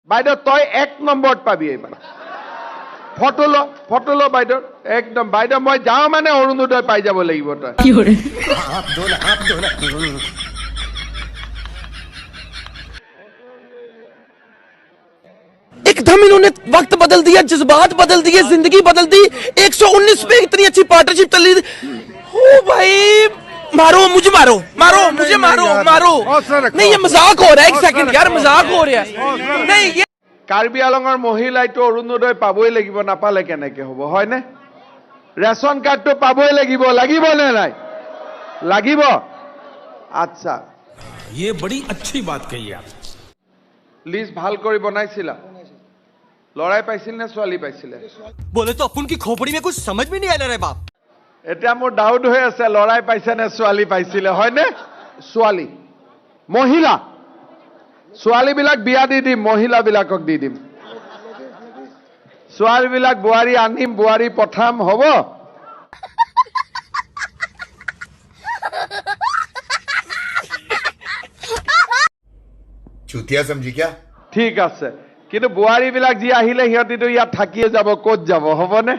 বাইদেউ তই 1 নম্বৰত পাবি এইবাৰ ফটো ল বাইদেউ একদম বাইদেউ মই যাওঁ মানে অৰুণোদয় পাই যাব লাগিব তই কি হৰে एकदम इन्होंने वक्त बदल दिया, जज्बात बदल दिए, जिंदगी बदल दी। 119 पे इतनी अच्छी पार्टनरशिप चल रही। ओ भाई मारो मुझे, मारो मारो मुझे, मारो मारो। नहीं ये मजाक हो रहा है, एक सेकंड यार, मजाक हो रहा है। नहीं ये কাৰ্বি আলঙৰ মহিলাইটো অৰুণোদয় পাবই লাগিব, নাপালে কেনেকে হ'ব হয়নে? ৰেচন কাৰ্ডটো পাবই লাগিব, লাগিব নে নাই? লাগিব। আচ্ছা ये बड़ी अच्छी बात कही आप। লিষ্ট ভাল কৰি বনাইছিলা? লৰাই পাইছিল নে ছোৱালী পাইছিলে? बोले तो अपन की खोपड़ी में कुछ समझ में नहीं आ रहा है बाप। এতিয়া মোৰ ডাউট হৈ আছে লৰাই পাইছে নে ছোৱালী পাইছিলে হয়নে? ছোৱালী মহিলা ছোৱালীবিলাক বিয়া দি দিম, মহিলাবিলাকক দি দিম। ছোৱালীবিলাক বোৱাৰী আনিম, বোৱাৰী পঠাম, হ'ব? চুতিয়া সমঝি क्या ঠিক আছে, কিন্তু বোৱাৰীবিলাক যি আহিলে সিহঁতিতো ইয়াত থাকিয়ে যাব, ক'ত যাব, হ'বনে?